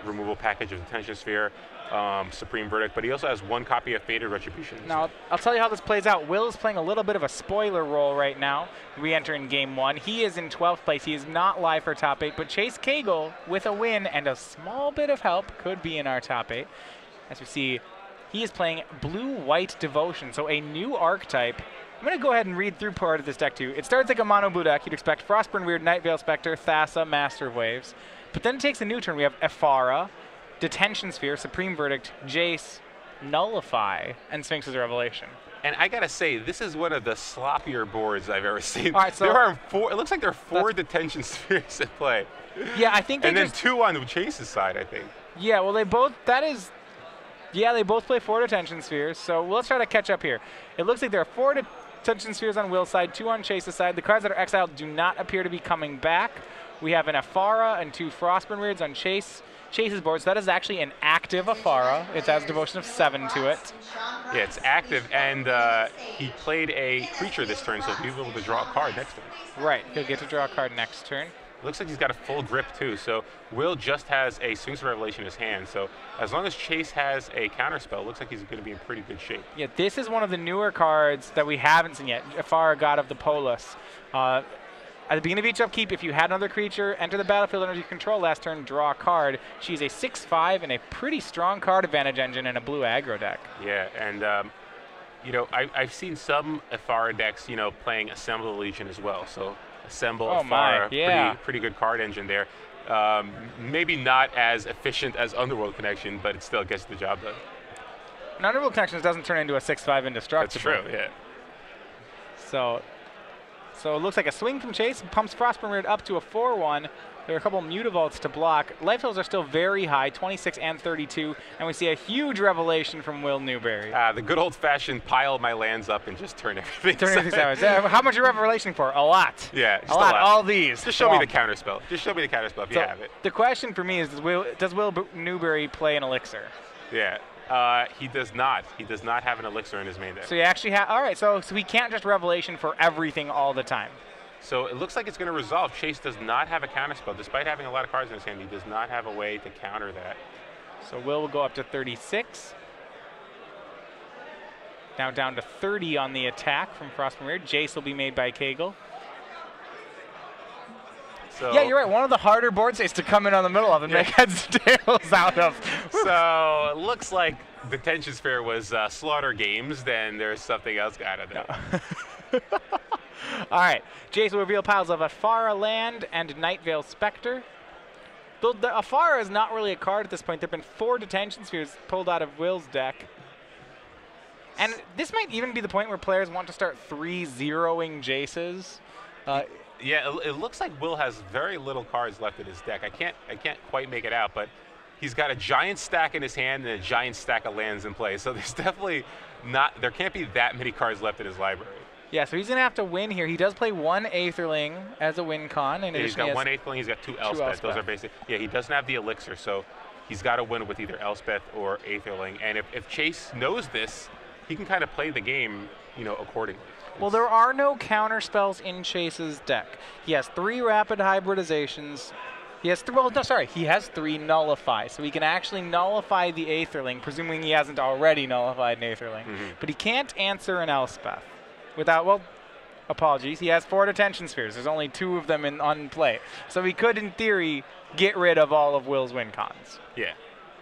removal package of Detention Sphere, Supreme Verdict, but he also has 1 copy of Fated Retribution. Now, I'll tell you how this plays out. Will is playing a little bit of a spoiler role right now. We enter in game 1. He is in 12th place. He is not live for top 8, but Chase Cagle, with a win and a small bit of help, could be in our top 8. As we see, he is playing Blue-White Devotion, so a new archetype. I'm going to go ahead and read through part of this deck, too. It starts like a mono blue deck. You'd expect Frostburn Weird, Night Veil Spectre, Thassa, Master of Waves. But then it takes a new turn. We have Ephara, Detention Sphere, Supreme Verdict, Jace, Nullify, and Sphinx's Revelation. And I gotta say, this is one of the sloppier boards I've ever seen. All right, so there are 4. It looks like there are 4 Detention Spheres at play. Yeah, I think. And then 2 on the Chase's side, I think. Yeah, well, they both. That is. Yeah, they both play 4 Detention Spheres. So let's try to catch up here. It looks like there are 4 Detention Spheres on Will's side, 2 on Chase's side. The cards that are exiled do not appear to be coming back. We have an Ephara and 2 Frostburn Weirds on Chase's board. So that is actually an active Ephara. It has Devotion of 7 to it. Yeah, it's active, and he played a creature this turn, so he'll be able to draw a card next turn. Right, he'll get to draw a card next turn. Looks like he's got a full grip, too, so Will just has a Sphinx Revelation in his hand, so as long as Chase has a counterspell, looks like he's going to be in pretty good shape. Yeah, this is one of the newer cards that we haven't seen yet, Ephara, God of the Polis. At the beginning of each upkeep, if you had another creature enter the battlefield under your control last turn, draw a card. She's a 6/5 and a pretty strong card advantage engine in a blue aggro deck. Yeah, and you know, I've seen some Ephara decks, you know, playing Assemble the Legion as well. So Assemble, Ephara, yeah. pretty good card engine there. Maybe not as efficient as Underworld Connection, but it still gets the job done. And Underworld Connections doesn't turn into a 6/5 indestructible. That's true, yeah. So it looks like a swing from Chase, pumps Frostburn Weird up to a 4/1. There are a couple Mutavaults to block. Life totals are still very high, 26 and 32, and we see a huge revelation from Will Newberry. The good old-fashioned pile my lands up and just turn everything sideways. How much are you revelation for? A lot. Yeah, a lot. All these. Just show me the counterspell. Just show me the counterspell if you have it. The question for me is, does Will Newberry play an elixir? Yeah. He does not. He does not have an elixir in his main deck. So you actually have. All right. So we can't just revelation for everything all the time. So it looks like it's going to resolve. Chase does not have a counterspell. Despite having a lot of cards in his hand, he does not have a way to counter that. So Will go up to 36. Now down to 30 on the attack from Frostburn Weird. Jace will be made by Cagle. So yeah, you're right. One of the harder board states to come in on the middle of and make heads and tails out of. So it looks like Detention Sphere was Slaughter Games, then there's something else out of there. All right. Jace will reveal piles of Ephara land and Night Veil Spectre. The Ephara is not really a card at this point. There have been 4 Detention Spheres pulled out of Will's deck. And this might even be the point where players want to start 3-0ing Jaces. Yeah, it looks like Will has very little cards left in his deck. I can't quite make it out, but he's got a giant stack in his hand and a giant stack of lands in play. So there's definitely not, there can't be that many cards left in his library. Yeah, so he's going to have to win here. He does play 1 Aetherling as a win con. Yeah, he's got 1 Aetherling, he's got 2 Elspeth. Those are basic. Yeah, he doesn't have the elixir, so he's got to win with either Elspeth or Aetherling. And if Chase knows this, he can kind of play the game, you know, accordingly. Well, there are no counter spells in Chase's deck. He has 3 rapid hybridizations. He has he has 3 nullify, so he can actually nullify the Aetherling, presuming he hasn't already nullified an Aetherling. But he can't answer an Elspeth without, well, apologies. He has 4 Detention Spheres. There's only 2 of them on play. So he could, in theory, get rid of all of Will's win cons. Yeah.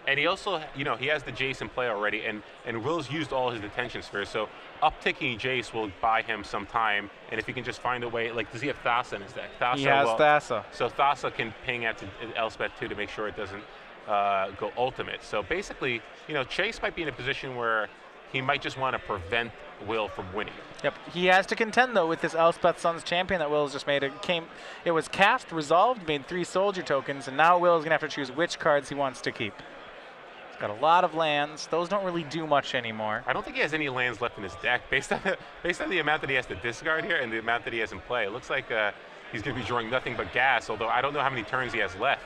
And he also, you know, he has the Jace in play already, and Will's used all his Detention Spheres, so upticking Jace will buy him some time, and if he can just find a way, like, does he have Thassa in his deck? Thassa, he has Thassa. So Thassa can ping out to Elspeth, too, to make sure it doesn't go ultimate. So basically, you know, Chase might be in a position where he might just want to prevent Will from winning. Yep. He has to contend, though, with this Elspeth Sun's Champion that Will's just made. It was cast, resolved, made 3 soldier tokens, and now Will's going to have to choose which cards he wants to keep. Got a lot of lands. Those don't really do much anymore. I don't think he has any lands left in his deck. Based on the amount that he has to discard here and the amount that he has in play, it looks like he's going to be drawing nothing but gas, although I don't know how many turns he has left.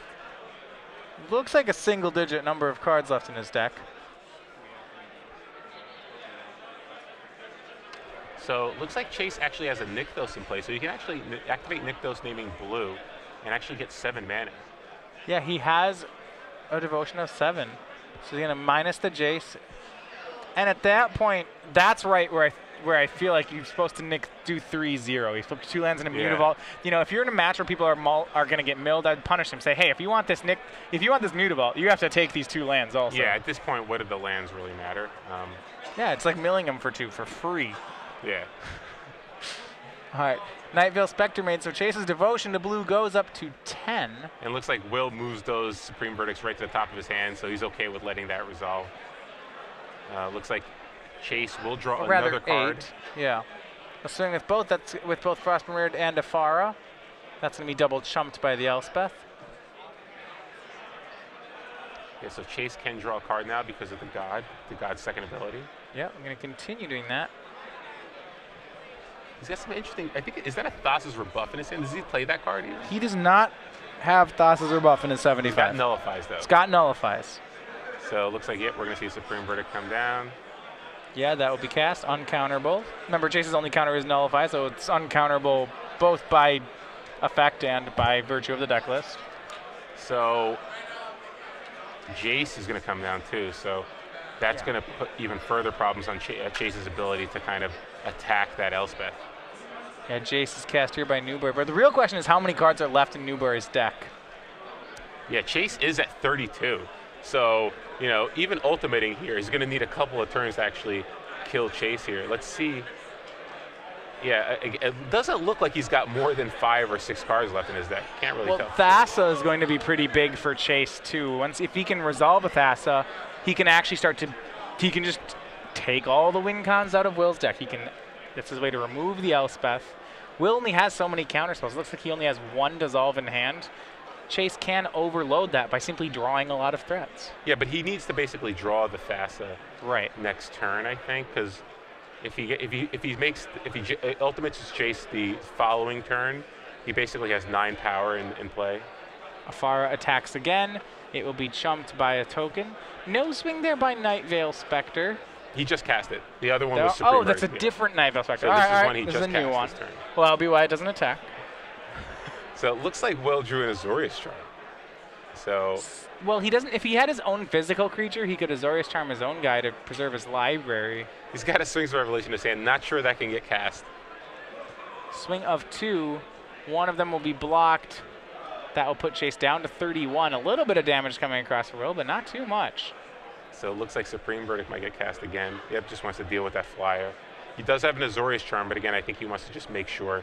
Looks like a single-digit number of cards left in his deck. So it looks like Chase actually has a Nykthos in play, so you can actually activate Nykthos naming blue and actually get 7 mana. Yeah, he has a devotion of 7. So he's going to minus the Jace. And at that point, that's right where I feel like you're supposed to do 3-0. He flipped 2 lands and a Mutavault. You know, if you're in a match where people are going to get milled, I'd punish him. Say, hey, if you want this Mutavault, you have to take these 2 lands also. Yeah, at this point, what do the lands really matter? Yeah, it's like milling him for 2 for free. Yeah. All right. Night Veil Spectre made, so Chase's devotion to blue goes up to 10. And it looks like Will moves those Supreme Verdicts right to the top of his hand, so he's okay with letting that resolve. Looks like Chase will draw another card. 8. Yeah. A swing with both. That's with both Frostburn Weird and Afara. That's going to be double chumped by the Elspeth. Yeah, so Chase can draw a card now because of the God's second ability. Yeah, I'm going to continue doing that. He's got some interesting, I think, is that a Thassa's Rebuff in his hand? Does he play that card either? He does not have Thassa's Rebuff in his 75. It's got Nullifies, though. It's got Nullifies. So it looks like, yeah, we're going to see a Supreme Verdict come down. Yeah, that will be cast, uncounterable. Remember, Chase's only counter is Nullify, so it's uncounterable both by effect and by virtue of the deck list. So Jace is going to come down, too, so that's going to put even further problems on Chase's ability to kind of attack that Elspeth. Yeah, Jace is cast here by Newberry. But the real question is how many cards are left in Newberry's deck? Yeah, Chase is at 32. So, you know, even ultimating here, he's going to need a couple of turns to actually kill Chase here. Let's see. Yeah, it doesn't look like he's got more than 5 or 6 cards left in his deck. Can't really tell. Thassa is going to be pretty big for Chase, too. If he can resolve a Thassa, he can actually he can just take all the win cons out of Will's deck. That's his way to remove the Elspeth. Will only has so many counter spells. It looks like he only has 1 Dissolve in hand. Chase can overload that by simply drawing a lot of threats. Yeah, but he needs to basically draw the Thassa next turn, I think, because if he ultimates his Chase the following turn, he basically has 9 power in play. Afara attacks again. It will be chumped by a token. No swing there by Night Veil Spectre. He just cast it. The other one was Supreme Oh, that's a different Night Veil Spectre. So this is one he just cast new one. this turn. Well, that'll be why it doesn't attack. So it looks like Will drew an Azorius Charm. So. Well, he doesn't. If he had his own physical creature, he could Azorius Charm his own guy to preserve his library. He's got a Swings of Revelation in his hand. Not sure that can get cast. Swing of 2. One of them will be blocked. That will put Chase down to 31. A little bit of damage coming across the row, but not too much. So it looks like Supreme Verdict might get cast again. Yep, just wants to deal with that flyer. He does have an Azorius Charm, but again, I think he wants to just make sure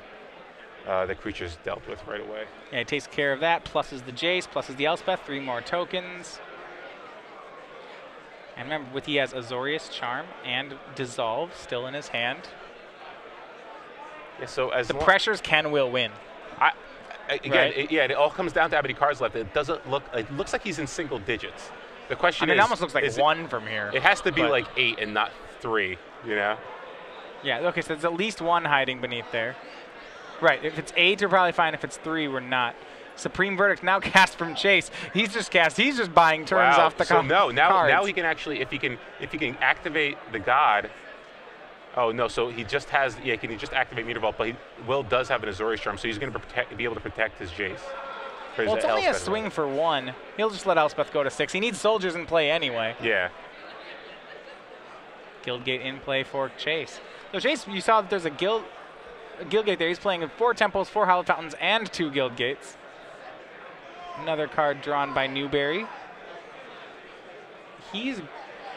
the creature's dealt with right away. Yeah, he takes care of that, pluses the Jace, pluses the Elspeth, 3 more tokens. And remember, he has Azorius Charm and Dissolve still in his hand. Yeah, so as the pressures can Will win. Again, it all comes down to how many cards left. It doesn't look. It looks like he's in single digits. The question is, it almost looks like 1 from here. It has to be like 8 and not 3. You know? Yeah. Okay. So there's at least 1 hiding beneath there. Right. If it's 8, we're probably fine. If it's 3, we're not. Supreme Verdict now cast from Chase. He's just buying turns off the cards. So now he can actually, if he can activate the God. Oh no! So he just has, can he just activate Mutavault? But Will does have an Azorius Charm, so he's going to be able to protect his Jace. Well, it's only a swing for 1. He'll just let Elspeth go to 6. He needs soldiers in play anyway. Yeah. Guildgate in play for Chase. So Chase, you saw that there's a Guildgate there. He's playing 4 Temples, 4 Hallowed Fountains, and 2 Guildgates. Another card drawn by Newberry. He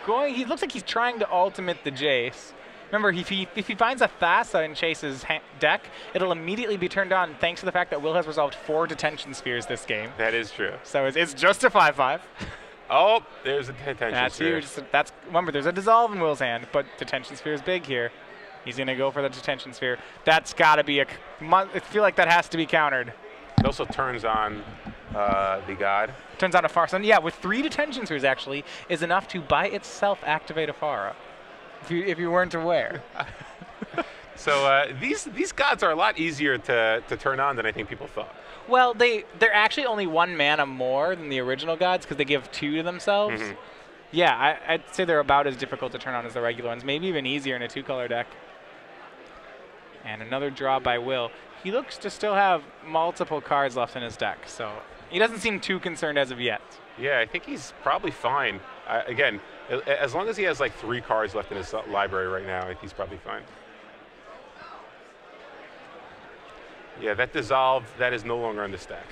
looks like he's trying to ultimate the Jace. Remember, if he finds a Thassa in Chase's deck, it'll immediately be turned on thanks to the fact that Will has resolved 4 Detention Spheres this game. That is true. So it's just a 5/5. Oh, there's a Detention Sphere. Remember, there's a Dissolve in Will's hand, but Detention Sphere is big here. He's going to go for the Detention Sphere. That's got to be I feel like that has to be countered. It also turns on the God. Turns on Afara. Yeah, with 3 Detention Spheres, actually, is enough to by itself activate Afara. If you weren't aware. So these gods are a lot easier to turn on than I think people thought. Well, they're actually only 1 mana more than the original gods because they give 2 to themselves. Mm-hmm. Yeah, I'd say they're about as difficult to turn on as the regular ones, maybe even easier in a 2-color deck. And another draw by Will. He looks to still have multiple cards left in his deck, so he doesn't seem too concerned as of yet. Yeah, I think he's probably fine. Again, as long as he has like 3 cards left in his library right now, I think he's probably fine. Yeah, that dissolved, that is no longer on the stack.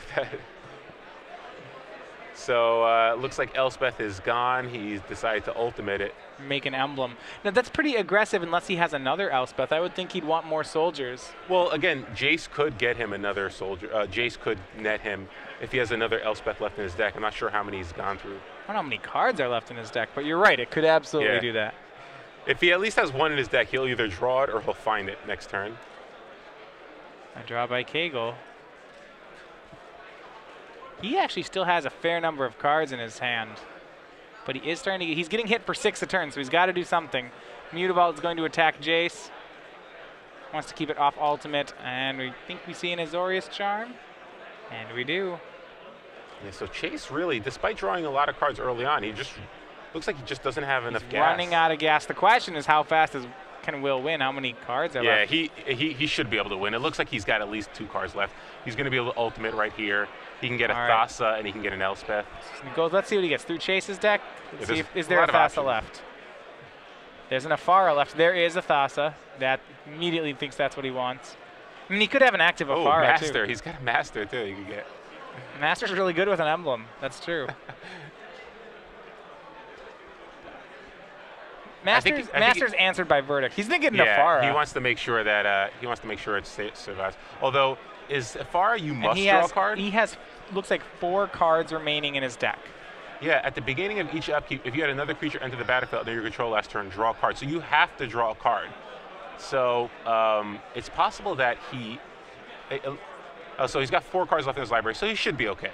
So looks like Elspeth is gone. He's decided to ultimate it. Make an emblem. Now that's pretty aggressive unless he has another Elspeth. I would think he'd want more soldiers. Well, again, Jace could get him another soldier. Jace could net him if he has another Elspeth left in his deck. I'm not sure how many he's gone through. I don't know how many cards are left in his deck, but you're right. It could absolutely do that. If he at least has 1 in his deck, he'll either draw it or he'll find it next turn. A draw by Cagle. He actually still has a fair number of cards in his hand, but he is starting to. He's getting hit for 6 a turn, so he's got to do something. Mutavault is going to attack Jace. Wants to keep it off ultimate, and we think we see an Azorius Charm, and we do. Yeah, so Chase really, despite drawing a lot of cards early on, he just looks like he just doesn't have enough gas. Running out of gas. The question is, how fast can Will win? How many cards are left? Yeah, he should be able to win. It looks like he's got at least 2 cards left. He's going to be able to ultimate right here. He can get a Thassa, and he can get an Elspeth. Let's see what he gets through Chase's deck. Let's see is there a Thassa Thassa left? There's an Afara left. There is a Thassa. That immediately thinks that's what he wants. I mean, he could have an active Afara, Master. too. He's got a Master, too, you can get. Master's really good with an emblem. That's true. Master's answered by Verdict. He's thinking Afara. He wants to make sure that it survives. Although, is Afara you must draw a card? He has looks like 4 cards remaining in his deck. Yeah, at the beginning of each upkeep, if you had another creature enter the battlefield under your control last turn, draw a card. So you have to draw a card. So it's possible that so he's got 4 cards left in his library, so he should be okay.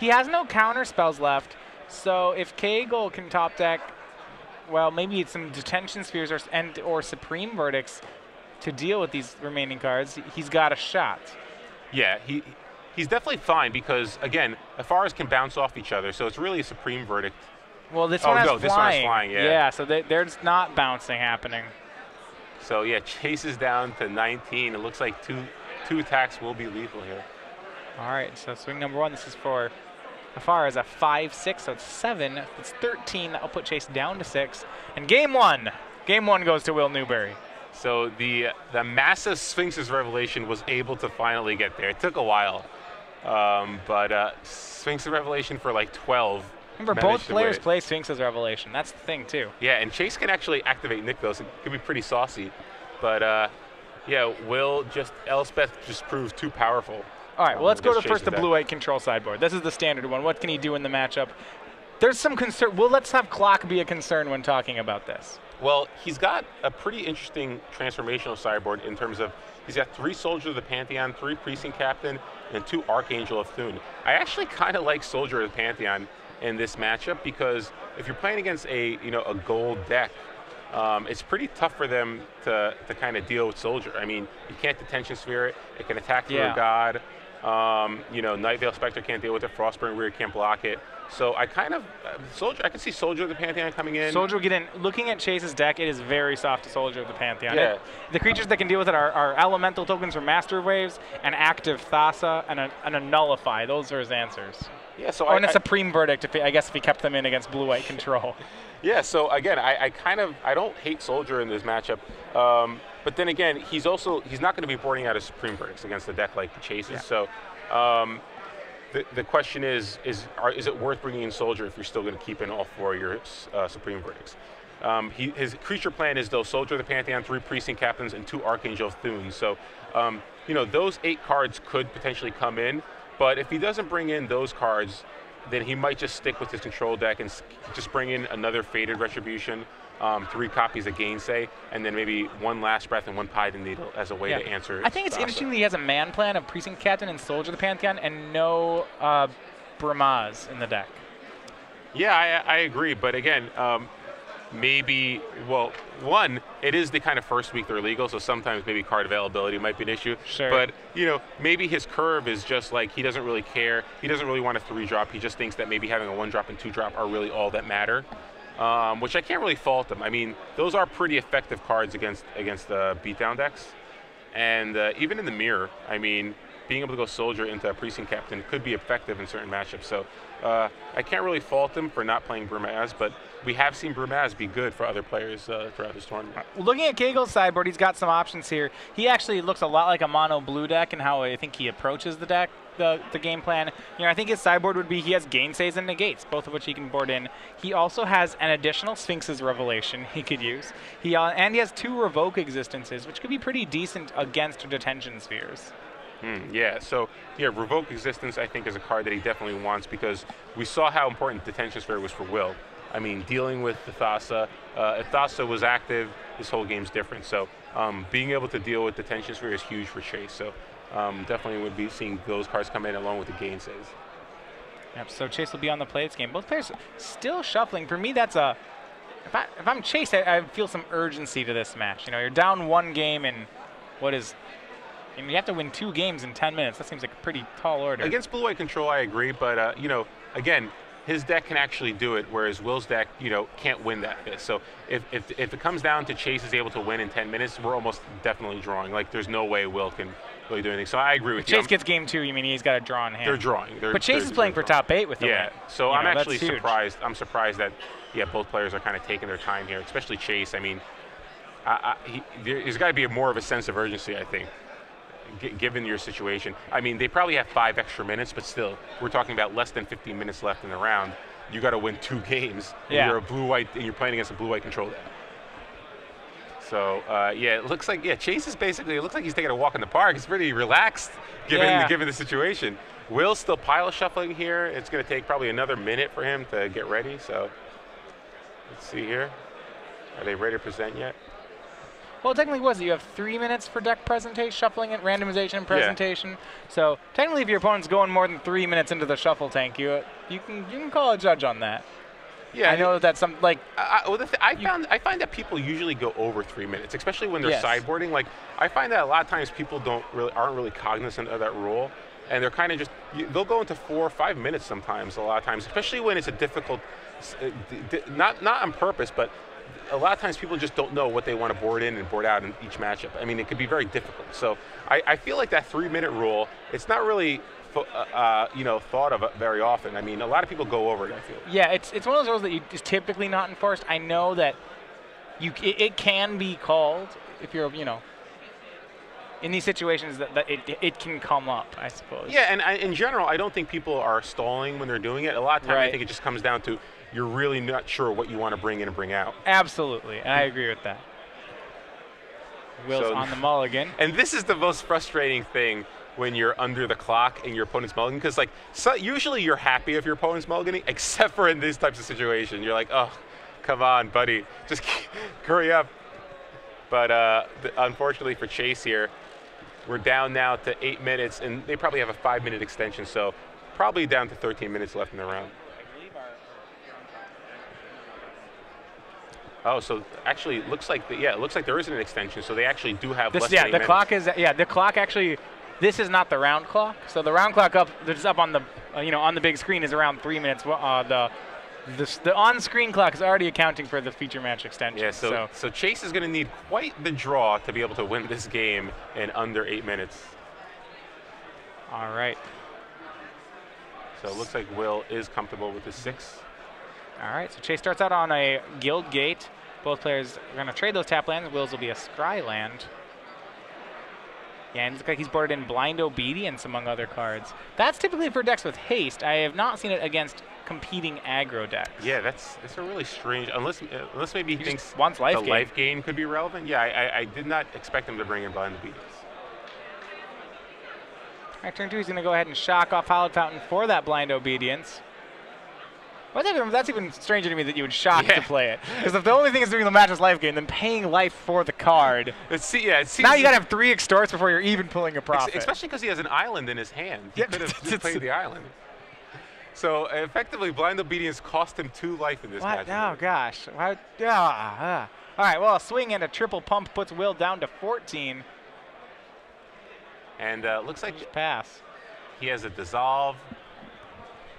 He has no counter spells left, so if Cagle can top deck, well, maybe it's some Detention Spheres or Supreme Verdicts to deal with these remaining cards, he's got a shot. Yeah, he's definitely fine because, again, Afaras can bounce off each other, so it's really a Supreme Verdict. Well, this one has flying. This one has flying, yeah. Yeah, so there's not bouncing happening. So, yeah, Chase is down to 19. It looks like two attacks will be lethal here. All right, so swing number 1, this is for Afara is a 5-6, so it's 7. It's 13. I'll put Chase down to 6. And game 1. Game 1 goes to Will Newberry. So the massive Sphinx's Revelation was able to finally get there. It took a while, but Sphinx's Revelation for like 12. Remember, both players play Sphinx's Revelation. That's the thing, too. Yeah, and Chase can actually activate Nick, though, so it could be pretty saucy. But, yeah, Elspeth just proves too powerful. All right, well, let's go to first the blue-white control sideboard. This is the standard one. What can he do in the matchup? There's some concern. Well, let's have clock be a concern when talking about this. Well, he's got a pretty interesting transformational sideboard in terms of he's got 3 Soldier of the Pantheon, 3 Precinct Captain, and 2 Archangel of Thune. I actually kind of like Soldier of the Pantheon in this matchup because if you're playing against a gold deck, it's pretty tough for them to kind of deal with Soldier. I mean, you can't Detention Sphere it. It can attack through a god. Night Veil Spectre can't deal with it. Frostburn Weird can't block it. So I kind of I can see Soldier of the Pantheon coming in. Soldier will get in. Looking at Chase's deck, it is very soft to Soldier of the Pantheon. Yeah. The creatures that can deal with it are elemental tokens from Master Waves, an active Thassa, and a Nullify. Those are his answers. Yeah. So and a Supreme Verdict, if he kept them in against blue-white control. Yeah. So again, I don't hate Soldier in this matchup. But then again, he's not going to be boarding out his Supreme Verdicts against a deck like Chase's. Yeah. So the question is it worth bringing in Soldier if you're still going to keep in all 4 of your Supreme Verdicts? His creature plan is, though, Soldier of the Pantheon, 3 Precinct Captains, and 2 Archangel of Thune. So, those 8 cards could potentially come in. But if he doesn't bring in those cards, then he might just stick with his control deck and just bring in another Fated Retribution, 3 copies of Gainsay, and then maybe 1 Last Breath and 1 Piden Needle as a way to answer. I think it's interesting that he has a man plan of Precinct Captain and Soldier of the Pantheon and no Bramaz in the deck. Yeah, I agree. But again, maybe, it is the kind of first week they're legal, so sometimes maybe card availability might be an issue. Sure. But, maybe his curve is just like he doesn't really care. He doesn't really want a 3-drop. He just thinks that maybe having a 1-drop and 2-drop are really all that matter. Which I can't really fault them. I mean, those are pretty effective cards against the beatdown decks. And even in the mirror, I mean, being able to go soldier into a precinct captain could be effective in certain matchups. So I can't really fault him for not playing Brumaz, but we have seen Brumaz be good for other players throughout this tournament. Looking at Cagle's sideboard, he's got some options here. He actually looks a lot like a mono blue deck in how I think he approaches the deck, the game plan. You know, I think his sideboard would be he has gainsays and negates, both of which he can board in. He also has an additional Sphinx's Revelation he could use. And he has 2 Revoke Existences, which could be pretty decent against Detention Spheres. Yeah, so yeah, Revoke Existence I think is a card that he definitely wants because we saw how important Detention Sphere was for Will. I mean, dealing with the Thassa, if Thassa was active, this whole game's different. So being able to deal with Detention Sphere is huge for Chase. So definitely would be seeing those cards come in along with the gainsays. Yep, so Chase will be on the play this game. Both players still shuffling. For me, that's a... If I'm Chase, I feel some urgency to this match. You know, you're down 1 game and what is... And you have to win 2 games in 10 minutes. That seems like a pretty tall order. Against blue-white control, I agree, but you know, again, his deck can actually do it, whereas Will's deck, you know, can't win that bit. So if it comes down to Chase is able to win in 10 minutes, we're almost definitely drawing. Like, there's no way Will can really do anything. So I agree with you. Chase gets game 2, you mean he's got a draw in hand. They're drawing. But Chase is playing for top 8 with the win. So You I'm know, actually that's huge. surprised. I'm surprised that, yeah, both players are kind of taking their time here, especially Chase. I mean, there's got to be more of a sense of urgency, I think, given your situation. I mean, they probably have 5 extra minutes, but still, we're talking about less than 15 minutes left in the round. You got to win 2 games. Yeah. You're a blue-white, and you're playing against a blue-white control deck. So yeah, it looks like Chase is basically. It looks like he's taking a walk in the park. He's pretty relaxed, given the situation. Will's still pile shuffling here. It's going to take probably another minute for him to get ready. So let's see here. Are they ready to present yet? Well, technically, was it? You have 3 minutes for deck presentation, shuffling it, randomization, and presentation. Yeah. So technically, if your opponent's going more than 3 minutes into the shuffle tank, you can call a judge on that. Yeah, I know that's some like. I find that people usually go over 3 minutes, especially when they're sideboarding. Like, I find that a lot of times people aren't really cognizant of that rule, and they're kind of just they'll go into 4 or 5 minutes sometimes. A lot of times, especially when it's a difficult, not on purpose, but a lot of times people just don't know what they want to board in and board out in each matchup. I mean, it could be very difficult. So I feel like that 3 minute rule, it's not really thought of very often. I mean, a lot of people go over it, I feel. Yeah, it's one of those rules that is typically not enforced. I know that it can be called if you're, in these situations that it can come up, I suppose. Yeah, and in general, I don't think people are stalling when they're doing it. A lot of times I think it just comes down to you're really not sure what you want to bring in and bring out. Absolutely, and I agree with that. Will's on the mulligan. And this is the most frustrating thing when you're under the clock and your opponent's mulligan, because usually you're happy if your opponent's mulliganing, except for in these types of situations. You're like, oh, come on, buddy, just hurry up. But unfortunately for Chase here, we're down now to 8 minutes, and they probably have a 5 minute extension, so probably down to 13 minutes left in the round. Oh, so actually, it looks like there isn't an extension. So they actually do have less than 8 minutes. The clock actually. This is not the round clock. So the round clock that's up on the on the big screen is around 3 minutes. The on-screen clock is already accounting for the feature match extension. Yeah. So Chase is going to need quite the draw to be able to win this game in under 8 minutes. All right. So it looks like Will is comfortable with the 6. All right. So Chase starts out on a Guild Gate. Both players are going to trade those tap lands. Will's will be a Scry land. Yeah, and it looks like he's boarded in Blind Obedience, among other cards. That's typically for decks with haste. I have not seen it against competing aggro decks. Yeah, that's a really strange. Unless maybe he thinks wants life gain. Life gain could be relevant. Yeah, I did not expect him to bring in Blind Obedience. All right, turn 2, he's going to go ahead and shock off Hallowed Fountain for that Blind Obedience. That's even stranger to me that you would shock to play it. Because if the only thing is doing the match is life gain, then paying life for the card. It seems now you got to have 3 extorts before you're even pulling a profit. Especially because he has an island in his hand. He could have just played the island. So effectively, Blind Obedience cost him 2 life in this match. Oh, gosh. All right, well, a swing and a triple pump puts Will down to 14. And looks like pass. He has a Dissolve.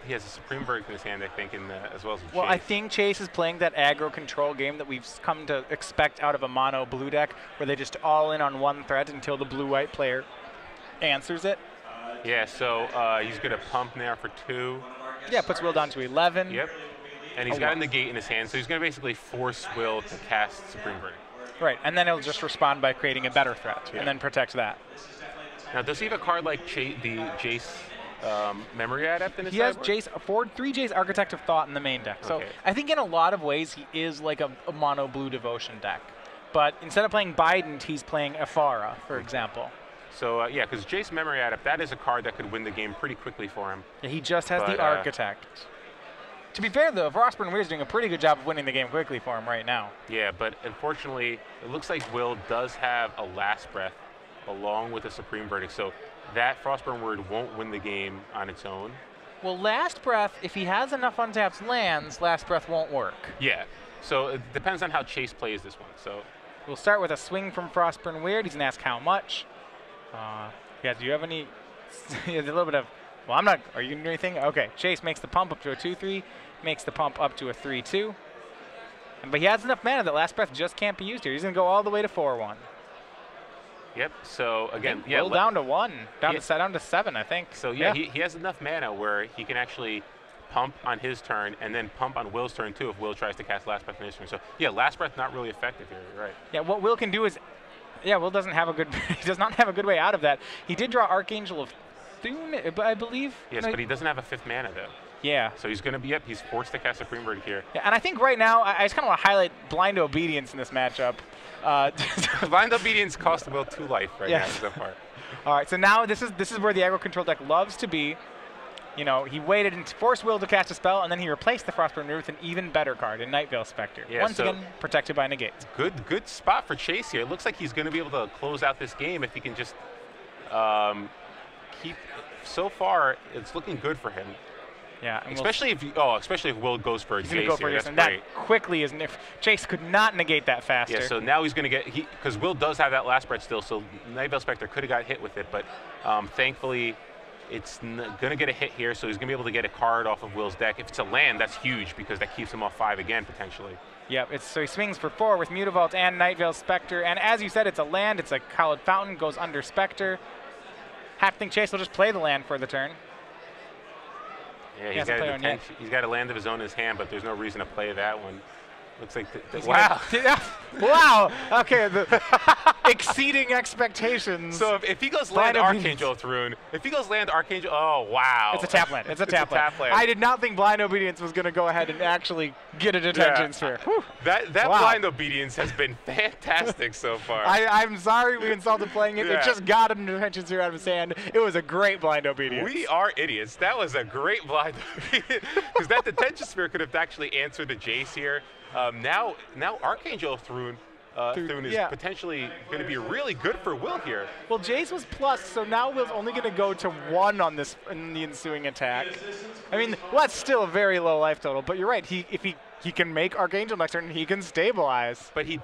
He has a Supreme Verdict in his hand, I think, as well as Chase. Well, I think Chase is playing that aggro control game that we've come to expect out of a mono blue deck, where they just all in on one threat until the blue-white player answers it. Yeah, so he's going to pump now for 2. Yeah, puts Will down to 11. Yep. And he's got a negate in his hand, so he's going to basically force Will to cast Supreme Verdict. Right, and then he'll just respond by creating a better threat, and then protect that. Now, does he have a card like the Jace Memory Adept in his He has sideboard? Jace, 3 Jace Architect of Thought in the main deck. So Okay. I think in a lot of ways he is like a mono blue devotion deck. But instead of playing Bident, he's playing Afara, for example. So, yeah, because Jace Memory Adept, that is a card that could win the game pretty quickly for him. Yeah, he just has But, the Architect. To be fair, though, Frostburn Weird's doing a pretty good job of winning the game quickly for him right now. Yeah, but unfortunately, it looks like Will does have a Last Breath along with a Supreme Verdict, so that Frostburn Word won't win the game on its own. Well, Last Breath, if he has enough untapped lands, Last Breath won't work. Yeah, so it depends on how Chase plays this one. So we'll start with a swing from Frostburn Weird. He's going to ask how much. Yeah, do you have any? A little bit of. Well, I'm not. Are you doing anything? Okay. Chase makes the pump up to a 2/3, makes the pump up to a 3/2. But he has enough mana that Last Breath just can't be used here. He's going to go all the way to 4/1. Yep. So again, Will down to 1, down to 7, I think. So yeah, he has enough mana where he can actually pump on his turn and then pump on Will's turn too if Will tries to cast Last Breath on his turn. So yeah, Last Breath not really effective here. You're right. Yeah, what Will can do is, Will doesn't have a good. He does not have a good way out of that. He did draw Archangel of Thune, I believe. Yes, no, but he doesn't have a 5th mana though. Yeah. So he's going to be up. He's forced to cast Supreme Verdict here. Yeah, and I think right now I just kind of want to highlight Blind Obedience in this matchup. Blind Obedience cost Will 2 life right now so far. All right, so now this is where the aggro control deck loves to be. You know, he waited and forced Will to cast a spell, and then he replaced the Frostburn with an even better card in Night Veil Spectre. Yeah, Once so again, protected by negates. Good spot for Chase here. It looks like he's going to be able to close out this game if he can just keep. So far, it's looking good for him. Yeah, and especially if Will goes for a Jace go for here. and That's great. that quickly is if Chase could not negate that faster. Yeah, so now he's going to get because Will does have that Last Breath still, so Night Veil Spectre could have got hit with it, but thankfully it's going to get a hit here, so he's going to be able to get a card off of Will's deck. If it's a land, that's huge because that keeps him off 5 again potentially. Yep, so he swings for 4 with Mutavault and Night Veil Spectre, and as you said, it's a land. It's a Hallowed Fountain, goes under Spectre. Have to think Chase will just play the land for the turn. Yeah, he's got a land of his own in his hand, but there's no reason to play that one. Looks like wow. Wow. Okay, exceeding expectations. So if he goes land Archangel Thrune, oh wow. It's a tap land. It's a tap land. I did not think Blind Obedience was going to go ahead and actually get a detention sphere. That Blind Obedience has been fantastic so far. I'm sorry we insulted playing it. It just got a detention sphere out of his hand. It was a great Blind Obedience. We are idiots. That was a great Blind Obedience because that detention sphere could have actually answered the Jace here. Now Archangel Thrune is potentially going to be really good for Will here. Well, Jace was plus, so now Will's only going to go to 1 on this in the ensuing attack. I mean, that's still a very low life total, but you're right. If he can make Archangel next turn, he can stabilize. But he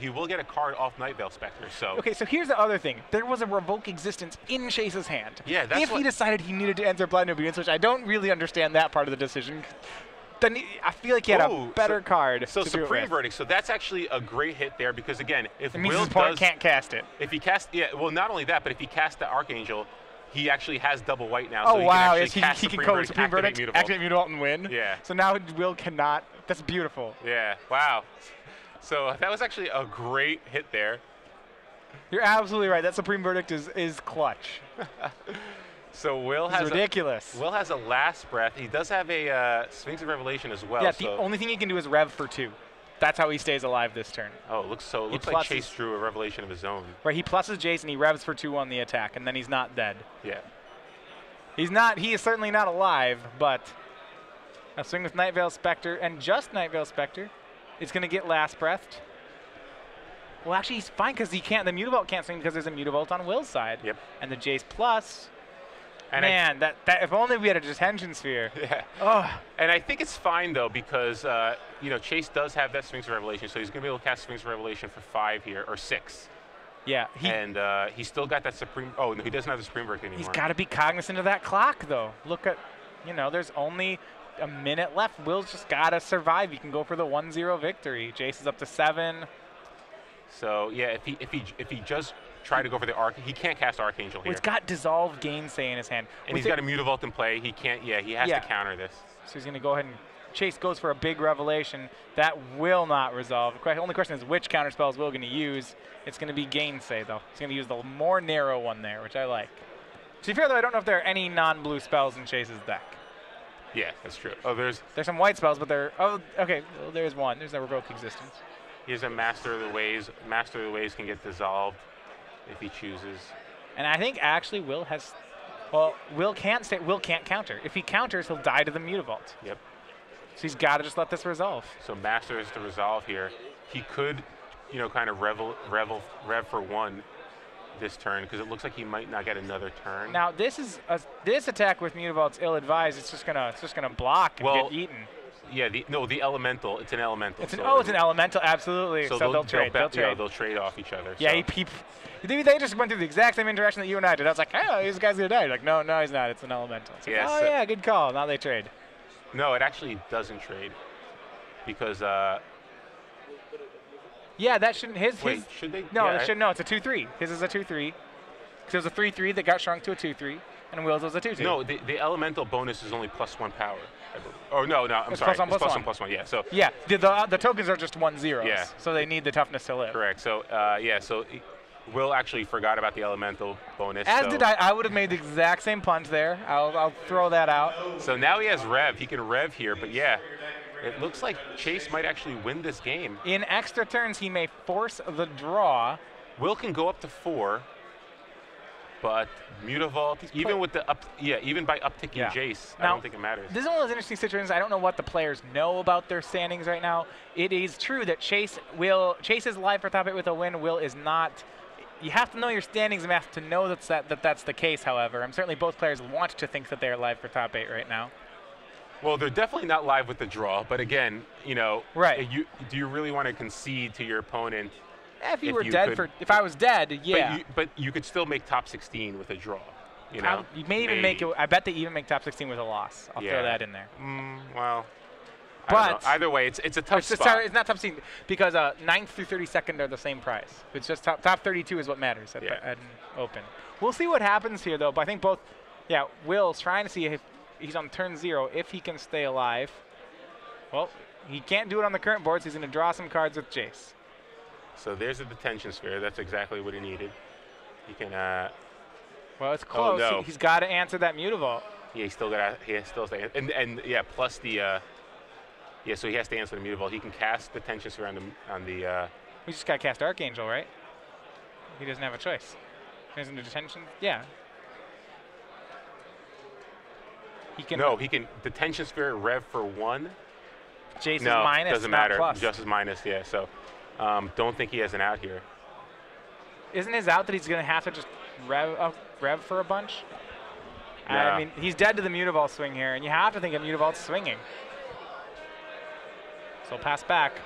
will get a card off Night Veil Spectre. So okay, so here's the other thing. There was a Revoke Existence in Chase's hand. Yeah, that's if he decided he needed to enter Blind Obedience, which I don't really understand that part of the decision. Then I feel like he had a better card. So Supreme Verdict. So that's actually a great hit there because again, if it means Will his opponent can't cast it. If he casts, well, not only that, but if he casts the Archangel, he actually has double white now. Oh so wow! He can go Supreme Verdict, activate Mutavault, and win. Yeah. So now Will cannot. That's beautiful. Yeah. Wow. So that was actually a great hit there. You're absolutely right. That Supreme Verdict is clutch. So Will has ridiculous. Will has a Last Breath. He does have a Sphinx of Revelation as well. Yeah, the only thing he can do is Rev for 2. That's how he stays alive this turn. Oh, it looks like Chase drew a Revelation of his own. Right, he pluses Jace and he revs for 2 on the attack, and then he's not dead. Yeah. He is certainly not alive, but a swing with Night Veil Spectre, and just Night Veil Spectre is going to get Last Breathed. Well, actually, he's fine because the Mutavault can't swing because there's a Mutavault on Will's side. Yep. And the Jace plus. And man, that if only we had a detention sphere. Yeah. Oh. And I think it's fine though because Chase does have that Sphinx of Revelation, so he's going to be able to cast Sphinx of Revelation for 5 here or 6. Yeah. And he's still got that Supreme. Oh no, he doesn't have the Supreme Verdict anymore. He's got to be cognizant of that clock though. Look at, there's only a minute left. Will's just got to survive. He can go for the 1-0 victory. Jace is up to 7. So yeah, if he just try to go for the Arc. He can't cast Archangel here. Well, it's got Dissolve Gainsay in his hand. And he's got a Mutavault in play. He can't, he has to counter this. So he's going to go ahead and Chase goes for a big Revelation. That will not resolve. The only question is which counter spell is Will going to use. It's going to be Gainsay, though. He's going to use the more narrow one there, which I like. To be fair, though, I don't know if there are any non-blue spells in Chase's deck. Yeah, that's true. Oh, there's some white spells, but they're... Oh, okay. Well, there's one. There's a Revoke Existence. Here's a Master of the Waves. Master of the Waves can get dissolved if he chooses. And I think actually Will has... Well, Will can't counter. If he counters, he'll die to the Mutavault. Yep. So he's got to just let this resolve. So Master is to resolve here. He could, kind of rev for one this turn because it looks like he might not get another turn. Now this attack with Mutavault's ill-advised. It's just gonna block and get eaten. Yeah, the elemental. It's an elemental. It's an elemental, absolutely. So they'll trade. They'll trade off each other. Yeah, so. They just went through the exact same interaction that you and I did. I was like, oh, this guy's gonna die. You're like, no, he's not. It's an elemental. It's like, yeah, good call. Now they trade. No, it actually doesn't trade because. Yeah, that shouldn't. Wait, should they? No, it should. No, it's a 2/3. His is a 2/3. Because it was a 3/3 that got shrunk to a 2/3, and Will's was a 2/2. No, the elemental bonus is only +1 power. Oh no, I'm sorry. It's +1/+1. Yeah. So. Yeah, the tokens are just 1/0s. Yeah. So they need the toughness to live. Correct. So So Will actually forgot about the elemental bonus. As did I. I would have made the exact same punch there. I'll throw that out. So now he has Rev. He can Rev here, but yeah. It looks like Chase might actually win this game. In extra turns, he may force the draw. Will can go up to 4, but Mutavault, even with the even by upticking Jace, I don't think it matters. This is one of those interesting situations. I don't know what the players know about their standings right now. It is true that Chase is live for top 8 with a win. Will is not. You have to know your standings enough to know that's the case. However, certainly both players want to think that they are live for top 8 right now. Well, they're definitely not live with the draw, but again, right. Do you really want to concede to your opponent? If I was dead, yeah. But you could still make top 16 with a draw. You may even make it. I bet they even make top 16 with a loss. I'll throw that in there. Well, but either way, it's a tough spot. It's not top 16 because 9th through 32nd are the same price. It's just top 32 is what matters at an open. We'll see what happens here though. But I think both. Yeah, Will's trying to see if he's on turn 0 if he can stay alive. Well, he can't do it on the current board, so he's going to draw some cards with Jace. So there's a detention sphere. That's exactly what he needed. He can. Well, it's close. Oh, no. He's got to answer that Mutavault. Yeah, he still has to. And plus the. So he has to answer the Mutavault. He can cast detention sphere on the. We just got to cast Archangel, right? He doesn't have a choice. There's a detention. Yeah. He can detention sphere Rev for 1. Jace is minus. Doesn't matter. Plus. Just as minus. Yeah. So, don't think he has an out here. Isn't his out that he's going to have to just rev for a bunch? Yeah. I mean, he's dead to the Mutavault swing here, and you have to think of Mutavault swinging. So pass back.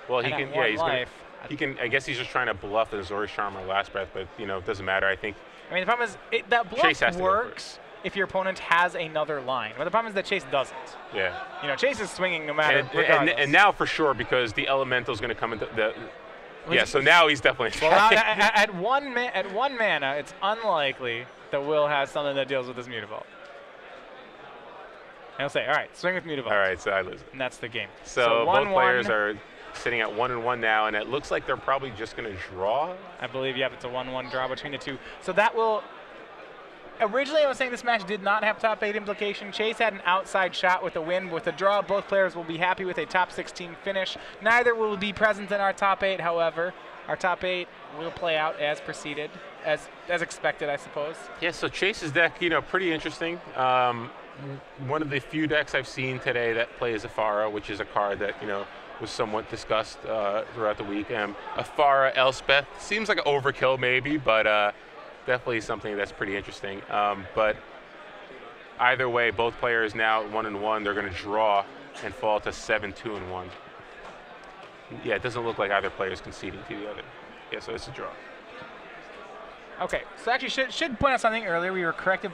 Well, he can. Yeah, he's going. He can. I guess he's just trying to bluff the Azorius Charm or Last Breath, but it doesn't matter. I think. I mean, the problem is that bluff works if your opponent has another line. But the problem is that Chase doesn't. Yeah. Chase is swinging no matter. And now for sure because the Elemental is going to come into the. Yeah. So now he's definitely. Well, at one mana, it's unlikely that Will has something that deals with this Mutavault. And he'll say, all right, swing with Mutavault. All right, so I lose it. And that's the game. So both players are sitting at 1-1 now, and it looks like they're probably just going to draw. I believe, it's a 1-1 draw between the two. So that will. Originally, I was saying this match did not have top 8 implication. Chase had an outside shot with a win. With a draw, both players will be happy with a top 16 finish. Neither will be present in our top 8, however. Our top 8 will play out as preceded, as expected, I suppose. Yeah, so Chase's deck, pretty interesting. One of the few decks I've seen today that plays Afara, which is a card that, was somewhat discussed throughout the week. Afara, Elspeth, seems like an overkill maybe, but definitely something that's pretty interesting. But either way, both players now 1-1. They're going to draw and fall to 7-2-1. Yeah, it doesn't look like either player is conceding to the other. Yeah, so it's a draw. Okay, so actually should point out something earlier. We were corrected